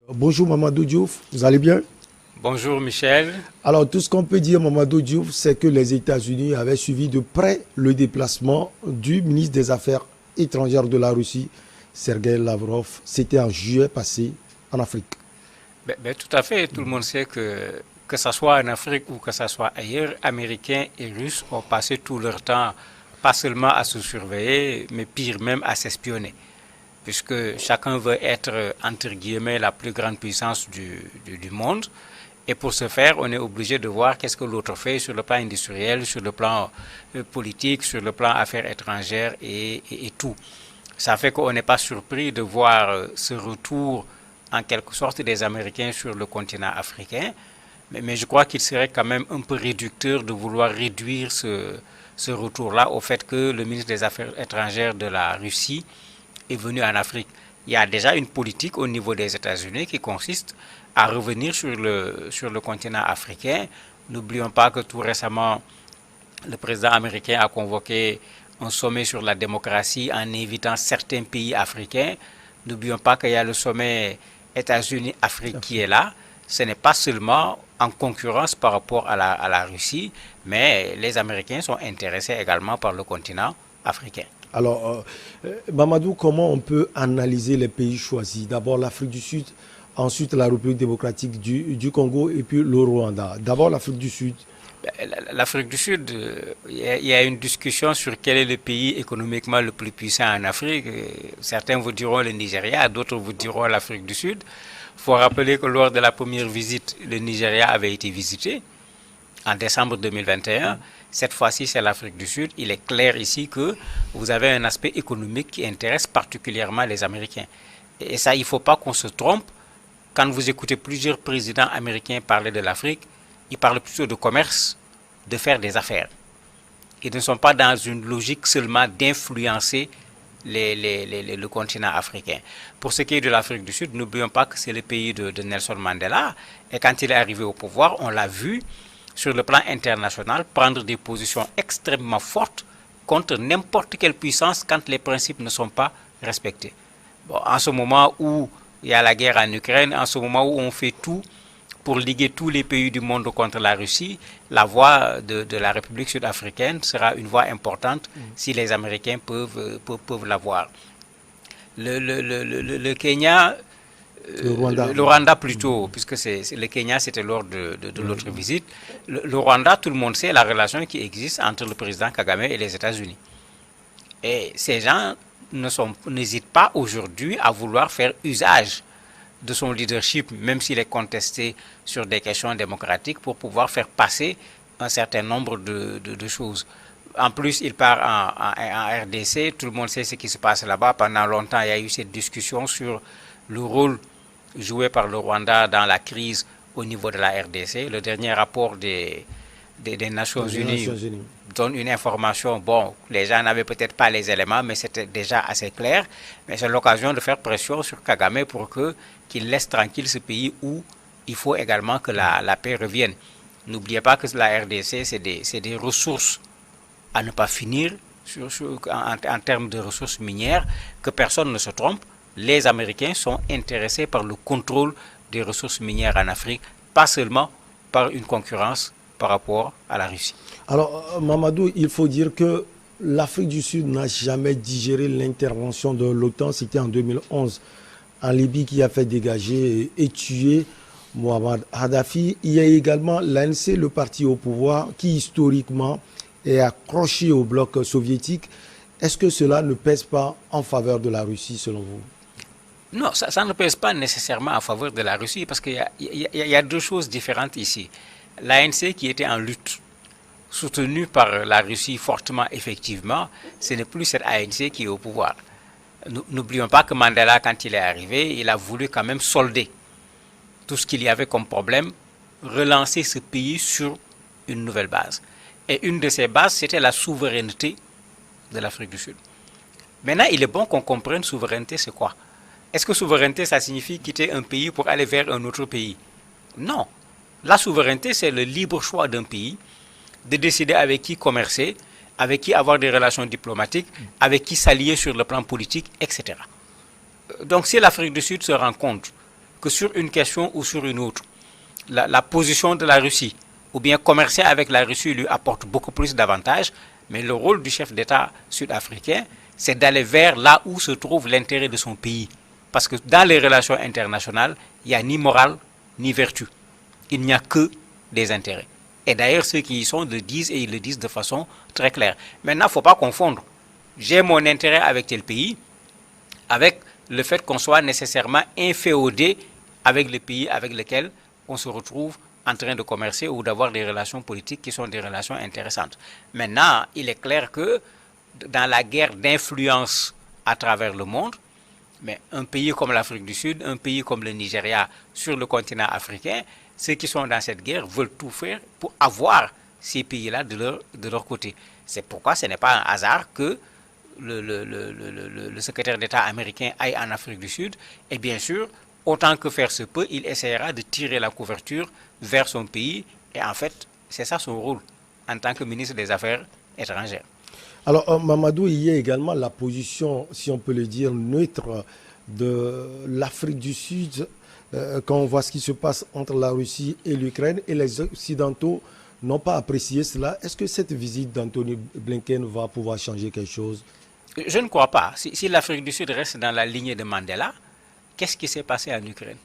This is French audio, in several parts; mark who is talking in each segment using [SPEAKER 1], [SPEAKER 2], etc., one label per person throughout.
[SPEAKER 1] Bonjour Mamadou Diouf, vous allez bien?
[SPEAKER 2] Bonjour Michel.
[SPEAKER 1] Alors tout ce qu'on peut dire Mamadou Diouf, c'est que les États-Unis avaient suivi de près le déplacement du ministre des Affaires étrangères de la Russie, Sergei Lavrov. C'était en juillet passé en Afrique.
[SPEAKER 2] Tout à fait, tout le monde sait que ce soit en Afrique ou que ce soit ailleurs, Américains et Russes ont passé tout leur temps, pas seulement à se surveiller, mais pire même à s'espionner. Puisque chacun veut être, entre guillemets, la plus grande puissance du monde. Et pour ce faire, on est obligé de voir qu'est-ce que l'autre fait sur le plan industriel, sur le plan politique, sur le plan affaires étrangères et tout. Ça fait qu'on n'est pas surpris de voir ce retour en quelque sorte des Américains sur le continent africain. Mais je crois qu'il serait quand même un peu réducteur de vouloir réduire ce retour-là au fait que le ministre des Affaires étrangères de la Russie est venu en Afrique. Il y a déjà une politique au niveau des États-Unis qui consiste à revenir sur le continent africain. N'oublions pas que tout récemment, le président américain a convoqué un sommet sur la démocratie en invitant certains pays africains. N'oublions pas qu'il y a le sommet États-Unis-Afrique qui est là. Ce n'est pas seulement en concurrence par rapport à la Russie, mais les Américains sont intéressés également par le continent africain.
[SPEAKER 1] Alors Mamadou, comment on peut analyser les pays choisis? D'abord l'Afrique du Sud, ensuite la République démocratique du Congo et puis le Rwanda. D'abord l'Afrique du Sud.
[SPEAKER 2] L'Afrique du Sud, il y a une discussion sur quel est le pays économiquement le plus puissant en Afrique. Certains vous diront le Nigeria, d'autres vous diront l'Afrique du Sud. Il faut rappeler que lors de la première visite, le Nigeria avait été visité en décembre 2021. Cette fois-ci, c'est l'Afrique du Sud. Il est clair ici que vous avez un aspect économique qui intéresse particulièrement les Américains. Et ça, il ne faut pas qu'on se trompe. Quand vous écoutez plusieurs présidents américains parler de l'Afrique, ils parlent plutôt de commerce, de faire des affaires. Ils ne sont pas dans une logique seulement d'influencer le continent africain. Pour ce qui est de l'Afrique du Sud, n'oublions pas que c'est le pays de Nelson Mandela. Et quand il est arrivé au pouvoir, on l'a vu sur le plan international prendre des positions extrêmement fortes contre n'importe quelle puissance quand les principes ne sont pas respectés. Bon, en ce moment où il y a la guerre en Ukraine, en ce moment où on fait tout pour liguer tous les pays du monde contre la Russie, la voix de la République sud-africaine sera une voix importante si les Américains peuvent l'avoir. Le Kenya, le Rwanda plutôt, puisque le Kenya c'était lors de l'autre visite. Le Rwanda, tout le monde sait la relation qui existe entre le président Kagame et les États-Unis. Et ces gens n'hésitent pas aujourd'hui à vouloir faire usage de son leadership, même s'il est contesté sur des questions démocratiques, pour pouvoir faire passer un certain nombre de choses. En plus, il part en RDC, tout le monde sait ce qui se passe là-bas. Pendant longtemps, il y a eu cette discussion sur le rôle joué par le Rwanda dans la crise au niveau de la RDC. Le dernier rapport des Nations Unies donne une information. Bon, les gens n'avaient peut-être pas les éléments, mais c'était déjà assez clair. Mais c'est l'occasion de faire pression sur Kagame pour qu'il laisse tranquille ce pays où il faut également que la paix revienne. N'oubliez pas que la RDC, c'est des ressources à ne pas finir en termes de ressources minières, que personne ne se trompe. Les Américains sont intéressés par le contrôle des ressources minières en Afrique, pas seulement par une concurrence par rapport à la Russie.
[SPEAKER 1] Alors Mamadou, il faut dire que l'Afrique du Sud n'a jamais digéré l'intervention de l'OTAN. C'était en 2011 en Libye qui a fait dégager et tuer Mohamed Kadhafi. Il y a également l'ANC, le parti au pouvoir, qui historiquement est accroché au bloc soviétique. Est-ce que cela ne pèse pas en faveur de la Russie selon vous?
[SPEAKER 2] Non, ça ne pèse pas nécessairement en faveur de la Russie parce qu'il y a deux choses différentes ici. L'ANC qui était en lutte, soutenue par la Russie fortement effectivement, ce n'est plus cette ANC qui est au pouvoir. N'oublions pas que Mandela, quand il est arrivé, il a voulu quand même solder tout ce qu'il y avait comme problème, relancer ce pays sur une nouvelle base. Et une de ces bases, c'était la souveraineté de l'Afrique du Sud. Maintenant, il est bon qu'on comprenne souveraineté, c'est quoi? Est-ce que souveraineté, ça signifie quitter un pays pour aller vers un autre pays? Non. La souveraineté, c'est le libre choix d'un pays de décider avec qui commercer, avec qui avoir des relations diplomatiques, avec qui s'allier sur le plan politique, etc. Donc si l'Afrique du Sud se rend compte que sur une question ou sur une autre, la position de la Russie, ou bien commercer avec la Russie lui apporte beaucoup plus d'avantages, mais le rôle du chef d'État sud-africain, c'est d'aller vers là où se trouve l'intérêt de son pays. Parce que dans les relations internationales, il n'y a ni morale ni vertu. Il n'y a que des intérêts. Et d'ailleurs, ceux qui y sont le disent et ils le disent de façon très claire. Maintenant, il ne faut pas confondre. J'ai mon intérêt avec tel pays avec le fait qu'on soit nécessairement inféodé avec le pays avec lequel on se retrouve en train de commercer ou d'avoir des relations politiques qui sont des relations intéressantes. Maintenant, il est clair que dans la guerre d'influence à travers le monde, mais un pays comme l'Afrique du Sud, un pays comme le Nigeria sur le continent africain, ceux qui sont dans cette guerre veulent tout faire pour avoir ces pays-là de leur côté. C'est pourquoi ce n'est pas un hasard que le secrétaire d'État américain aille en Afrique du Sud. Et bien sûr, autant que faire se peut, il essaiera de tirer la couverture vers son pays. Et en fait, c'est ça son rôle en tant que ministre des Affaires étrangères.
[SPEAKER 1] Alors, Mamadou, il y a également la position, si on peut le dire, neutre de l'Afrique du Sud quand on voit ce qui se passe entre la Russie et l'Ukraine. Et les Occidentaux n'ont pas apprécié cela. Est-ce que cette visite d'Anthony Blinken va pouvoir changer quelque chose?
[SPEAKER 2] Je ne crois pas. Si l'Afrique du Sud reste dans la lignée de Mandela, qu'est-ce qui s'est passé en Ukraine?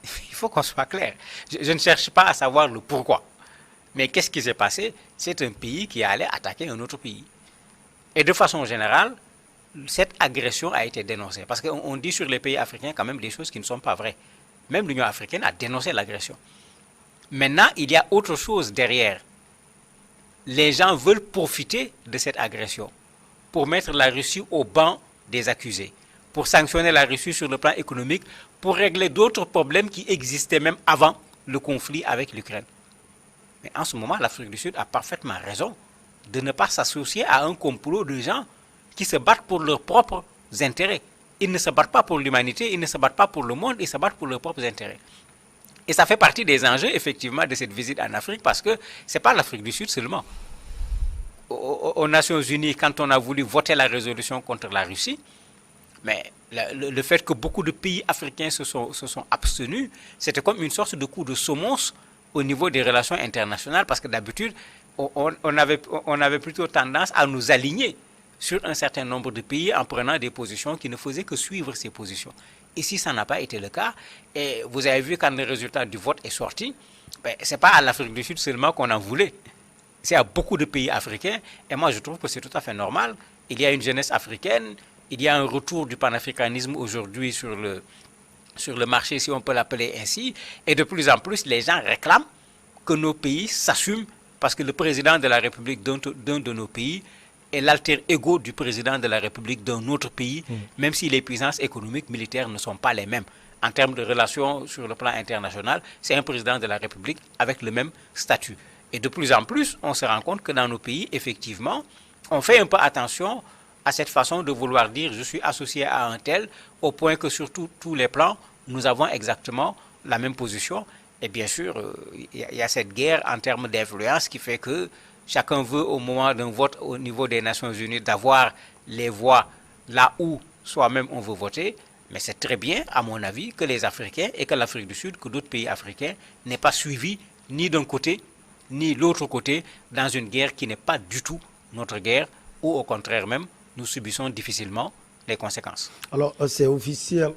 [SPEAKER 2] Il faut qu'on soit clair. Je ne cherche pas à savoir le pourquoi. Mais qu'est-ce qui s'est passé? C'est un pays qui allait attaquer un autre pays. Et de façon générale, cette agression a été dénoncée. Parce qu'on dit sur les pays africains quand même des choses qui ne sont pas vraies. Même l'Union africaine a dénoncé l'agression. Maintenant, il y a autre chose derrière. Les gens veulent profiter de cette agression pour mettre la Russie au banc des accusés, pour sanctionner la Russie sur le plan économique, pour régler d'autres problèmes qui existaient même avant le conflit avec l'Ukraine. Mais en ce moment, l'Afrique du Sud a parfaitement raison de ne pas s'associer à un complot de gens qui se battent pour leurs propres intérêts. Ils ne se battent pas pour l'humanité, ils ne se battent pas pour le monde, ils se battent pour leurs propres intérêts. Et ça fait partie des enjeux, effectivement, de cette visite en Afrique, parce que ce n'est pas l'Afrique du Sud seulement. Aux Nations Unies, quand on a voulu voter la résolution contre la Russie, mais le fait que beaucoup de pays africains se sont abstenus, c'était comme une sorte de coup de semonce au niveau des relations internationales, parce que d'habitude, on avait plutôt tendance à nous aligner sur un certain nombre de pays en prenant des positions qui ne faisaient que suivre ces positions. Ici, ça n'a pas été le cas. Et vous avez vu quand le résultat du vote est sorti, ben, ce n'est pas à l'Afrique du Sud seulement qu'on en voulait. C'est à beaucoup de pays africains. Et moi, je trouve que c'est tout à fait normal. Il y a une jeunesse africaine, il y a un retour du panafricanisme aujourd'hui sur le marché, si on peut l'appeler ainsi. Et de plus en plus, les gens réclament que nos pays s'assument parce que le président de la République d'un de nos pays est l'alter ego du président de la République d'un autre pays, même si les puissances économiques, militaires ne sont pas les mêmes. En termes de relations sur le plan international, c'est un président de la République avec le même statut. Et de plus en plus, on se rend compte que dans nos pays, effectivement, on fait un peu attention à cette façon de vouloir dire je suis associé à un tel, au point que sur tous les plans, nous avons exactement la même position. Et bien sûr, il y a cette guerre en termes d'influence qui fait que chacun veut au moment d'un vote au niveau des Nations Unies d'avoir les voix là où soi-même on veut voter. Mais c'est très bien, à mon avis, que les Africains et que l'Afrique du Sud, que d'autres pays africains n'aient pas suivi ni d'un côté ni l'autre côté dans une guerre qui n'est pas du tout notre guerre, ou au contraire même, nous subissons difficilement les conséquences.
[SPEAKER 1] Alors, c'est officiel,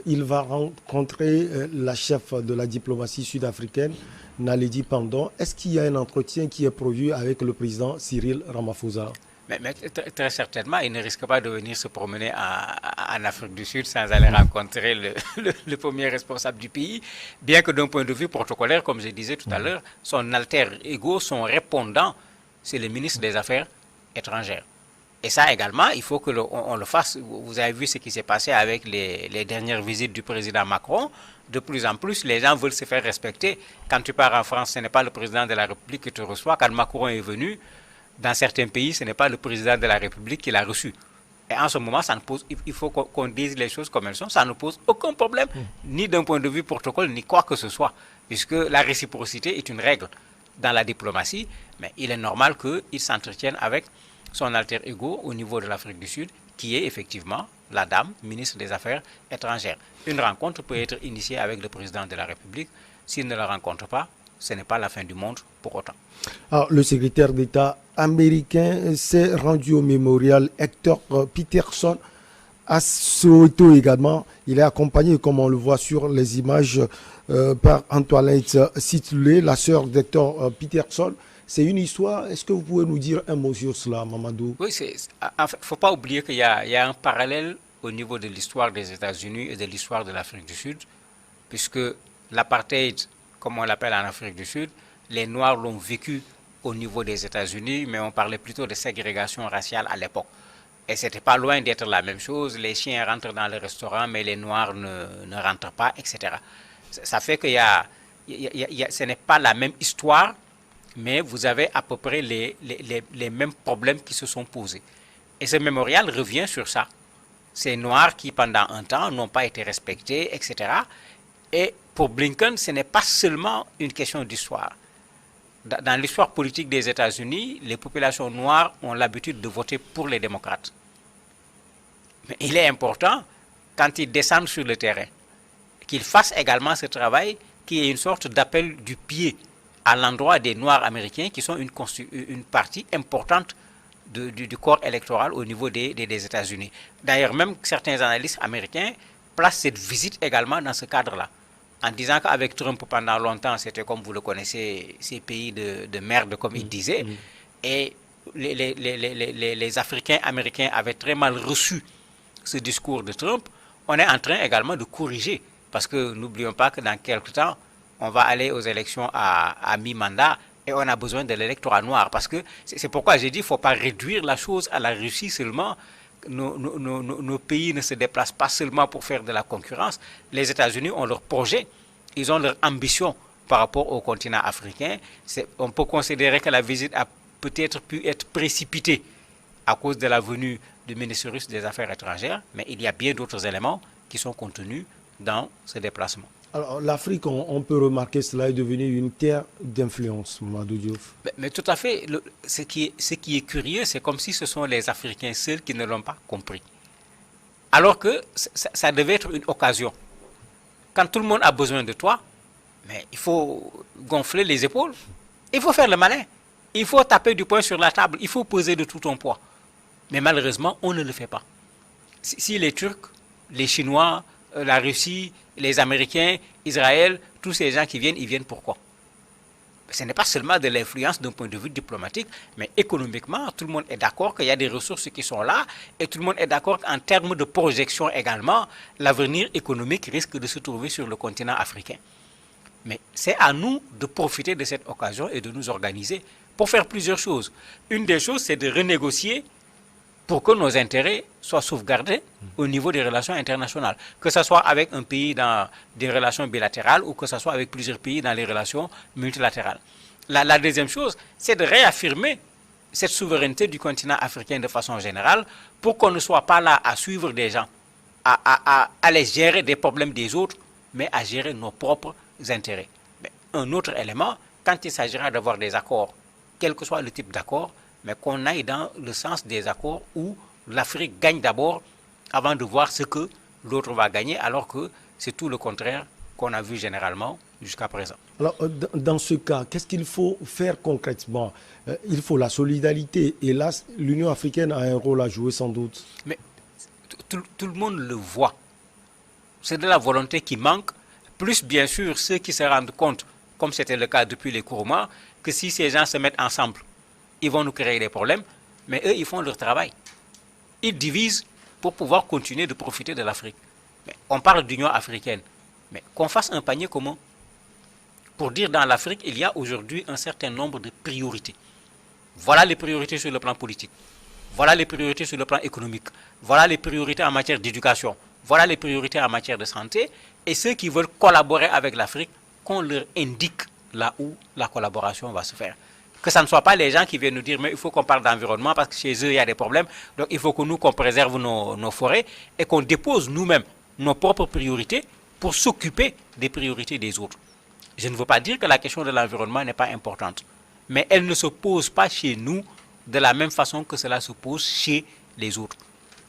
[SPEAKER 1] il va rencontrer la chef de la diplomatie sud-africaine, Naledi Pandor. Est-ce qu'il y a un entretien qui est prévu avec le président Cyril Ramaphosa?
[SPEAKER 2] Mais très certainement, il ne risque pas de venir se promener en Afrique du Sud sans aller rencontrer le premier responsable du pays, bien que d'un point de vue protocolaire, comme je disais tout à l'heure, son alter ego, son répondant, c'est le ministre des Affaires étrangères. Et ça également, il faut qu'on le fasse. Vous avez vu ce qui s'est passé avec les dernières visites du président Macron. De plus en plus, les gens veulent se faire respecter. Quand tu pars en France, ce n'est pas le président de la République qui te reçoit. Quand Macron est venu, dans certains pays, ce n'est pas le président de la République qui l'a reçu. Et en ce moment, ça ne pose, il faut qu'on dise les choses comme elles sont. Ça ne pose aucun problème, ni d'un point de vue protocole, ni quoi que ce soit, puisque la réciprocité est une règle dans la diplomatie. Mais il est normal qu'il s'entretienne avec son alter ego au niveau de l'Afrique du Sud, qui est effectivement la dame, ministre des Affaires étrangères. Une rencontre peut être initiée avec le président de la République. S'il ne la rencontre pas, ce n'est pas la fin du monde pour autant.
[SPEAKER 1] Alors, le secrétaire d'État américain s'est rendu au mémorial Hector Peterson à Soweto également. Il est accompagné, comme on le voit sur les images, par Antoinette Situlé, la sœur d'Hector Peterson. C'est une histoire. Est-ce que vous pouvez nous dire un mot sur cela, Mamadou?
[SPEAKER 2] Oui, il ne faut pas oublier qu'il y a un parallèle au niveau de l'histoire des États-Unis et de l'histoire de l'Afrique du Sud, puisque l'apartheid, comme on l'appelle en Afrique du Sud, les Noirs l'ont vécu au niveau des États-Unis, mais on parlait plutôt de ségrégation raciale à l'époque. Et ce n'était pas loin d'être la même chose. Les chiens rentrent dans le restaurant, mais les Noirs ne rentrent pas, etc. Ça fait que ce n'est pas la même histoire, mais vous avez à peu près les mêmes problèmes qui se sont posés. Et ce mémorial revient sur ça. Ces Noirs qui, pendant un temps, n'ont pas été respectés, etc. Et pour Blinken, ce n'est pas seulement une question d'histoire. Dans l'histoire politique des États-Unis, les populations noires ont l'habitude de voter pour les démocrates. Mais il est important, quand ils descendent sur le terrain, qu'ils fassent également ce travail qui est une sorte d'appel du pied à l'endroit des Noirs américains qui sont une partie importante du corps électoral au niveau des États-Unis. D'ailleurs, même certains analystes américains placent cette visite également dans ce cadre-là, en disant qu'avec Trump, pendant longtemps, c'était comme vous le connaissez, ces pays de merde, comme il disait, et les Africains américains avaient très mal reçu ce discours de Trump. On est en train également de corriger, parce que n'oublions pas que dans quelques temps, on va aller aux élections à mi-mandat, et on a besoin de l'électorat noir, parce que c'est pourquoi j'ai dit qu'il ne faut pas réduire la chose à la Russie seulement. Nos pays ne se déplacent pas seulement pour faire de la concurrence. Les États-Unis ont leur projet, ils ont leur ambition par rapport au continent africain. On peut considérer que la visite a peut-être pu être précipitée à cause de la venue du ministre russe des Affaires étrangères, mais il y a bien d'autres éléments qui sont contenus dans ce déplacement.
[SPEAKER 1] Alors, l'Afrique, on peut remarquer, cela est devenu une terre d'influence, Mamadou Diouf.
[SPEAKER 2] Mais tout à fait. Ce qui est curieux, c'est comme si ce sont les Africains seuls qui ne l'ont pas compris. Alors que ça devait être une occasion. Quand tout le monde a besoin de toi, mais il faut gonfler les épaules. Il faut faire le malin. Il faut taper du poing sur la table. Il faut peser de tout ton poids. Mais malheureusement, on ne le fait pas. Si les Turcs, les Chinois, la Russie, les Américains, Israël, tous ces gens qui viennent, ils viennent pourquoi? Ce n'est pas seulement de l'influence d'un point de vue diplomatique, mais économiquement, tout le monde est d'accord qu'il y a des ressources qui sont là, et tout le monde est d'accord qu'en termes de projection également, l'avenir économique risque de se trouver sur le continent africain. Mais c'est à nous de profiter de cette occasion et de nous organiser pour faire plusieurs choses. Une des choses, c'est de renégocier pour que nos intérêts soient sauvegardés au niveau des relations internationales, que ce soit avec un pays dans des relations bilatérales ou que ce soit avec plusieurs pays dans les relations multilatérales. La deuxième chose, c'est de réaffirmer cette souveraineté du continent africain de façon générale pour qu'on ne soit pas là à suivre des gens, à aller gérer des problèmes des autres, mais à gérer nos propres intérêts. Mais un autre élément, quand il s'agira d'avoir des accords, quel que soit le type d'accord, mais qu'on aille dans le sens des accords où l'Afrique gagne d'abord avant de voir ce que l'autre va gagner, alors que c'est tout le contraire qu'on a vu généralement jusqu'à présent.
[SPEAKER 1] Alors, dans ce cas, qu'est-ce qu'il faut faire concrètement? Il faut la solidarité. Et là, l'Union africaine a un rôle à jouer sans doute.
[SPEAKER 2] Mais tout le monde le voit. C'est de la volonté qui manque, plus bien sûr ceux qui se rendent compte, comme c'était le cas depuis les Kourouma, que si ces gens se mettent ensemble, ils vont nous créer des problèmes, mais eux, ils font leur travail. Ils divisent pour pouvoir continuer de profiter de l'Afrique. On parle d'Union africaine, mais qu'on fasse un panier commun. Pour dire dans l'Afrique, il y a aujourd'hui un certain nombre de priorités. Voilà les priorités sur le plan politique. Voilà les priorités sur le plan économique. Voilà les priorités en matière d'éducation. Voilà les priorités en matière de santé. Et ceux qui veulent collaborer avec l'Afrique, qu'on leur indique là où la collaboration va se faire. Que ce ne soit pas les gens qui viennent nous dire mais il faut qu'on parle d'environnement parce que chez eux il y a des problèmes, donc il faut que nous qu'on préserve nos forêts et qu'on dépose nous-mêmes nos propres priorités pour s'occuper des priorités des autres. Je ne veux pas dire que la question de l'environnement n'est pas importante, mais elle ne se pose pas chez nous de la même façon que cela se pose chez les autres.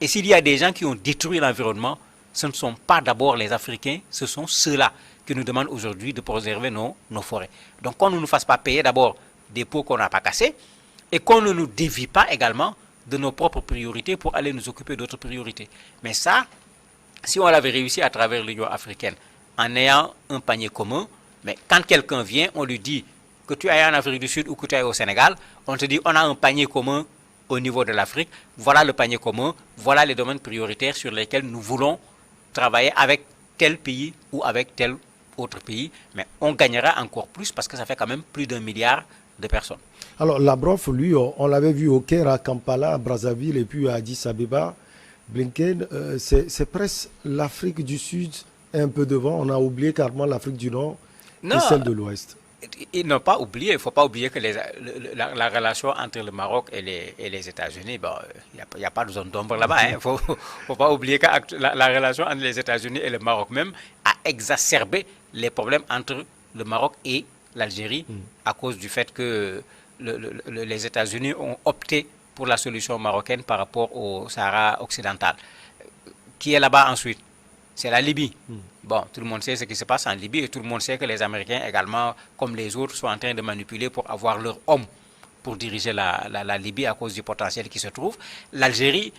[SPEAKER 2] Et s'il y a des gens qui ont détruit l'environnement, ce ne sont pas d'abord les Africains, ce sont ceux-là qui nous demandent aujourd'hui de préserver nos forêts. Donc qu'on ne nous fasse pas payer d'abord des pots qu'on n'a pas cassés et qu'on ne nous dévie pas également de nos propres priorités pour aller nous occuper d'autres priorités. Mais ça, si on l'avait réussi à travers l'Union africaine, en ayant un panier commun, mais quand quelqu'un vient, on lui dit que tu ailles en Afrique du Sud ou que tu ailles au Sénégal, on te dit on a un panier commun au niveau de l'Afrique, voilà le panier commun, voilà les domaines prioritaires sur lesquels nous voulons travailler avec tel pays ou avec tel autre pays, mais on gagnera encore plus parce que ça fait quand même plus d'1 milliard de personnes.
[SPEAKER 1] Alors Lavrov, lui, on l'avait vu au Caire, à Kampala, à Brazzaville et puis à Addis Abeba. Blinken, c'est presque l'Afrique du Sud un peu devant. On a oublié carrément l'Afrique du Nord et celle de l'Ouest.
[SPEAKER 2] Ils n'ont pas oublié, il ne faut pas oublier que la relation entre le Maroc et les États-Unis, bon, il n'y a pas de zone d'ombre là-bas. Il ne faut pas oublier que la relation entre les États-Unis et le Maroc même a exacerbé les problèmes entre le Maroc et l'Algérie à cause du fait que les États-Unis ont opté pour la solution marocaine par rapport au Sahara occidental. Qui est là-bas ensuite? C'est la Libye. Bon, tout le monde sait ce qui se passe en Libye et tout le monde sait que les Américains également, comme les autres, sont en train de manipuler pour avoir leur homme pour diriger la Libye à cause du potentiel qui se trouve. L'Algérie,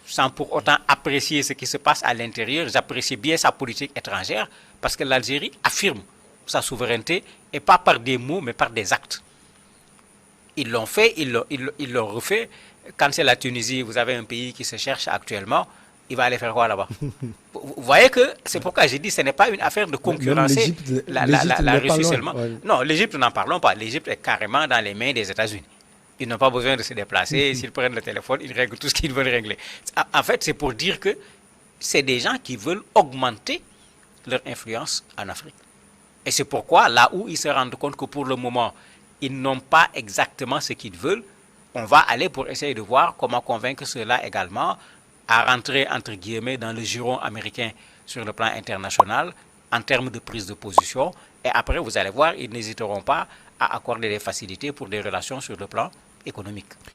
[SPEAKER 2] sans pour autant apprécier ce qui se passe à l'intérieur, j'apprécie bien sa politique étrangère parce que l'Algérie affirme sa souveraineté et pas par des mots mais par des actes. Ils l'ont fait, ils l'ont refait. Quand c'est la Tunisie, vous avez un pays qui se cherche actuellement, il va aller faire quoi là-bas? Vous voyez que c'est pourquoi j'ai dit que ce n'est pas une affaire de concurrencer la Russie seulement. Ouais. Non, l'Égypte, n'en parlons pas. L'Égypte est carrément dans les mains des États-Unis. Ils n'ont pas besoin de se déplacer. S'ils prennent le téléphone, ils règlent tout ce qu'ils veulent régler. En fait, c'est pour dire que c'est des gens qui veulent augmenter leur influence en Afrique. Et c'est pourquoi, là où ils se rendent compte que pour le moment, ils n'ont pas exactement ce qu'ils veulent, on va aller pour essayer de voir comment convaincre ceux-là également à rentrer, entre guillemets, dans le giron américain sur le plan international en termes de prise de position. Et après, vous allez voir, ils n'hésiteront pas à accorder des facilités pour des relations sur le plan économique.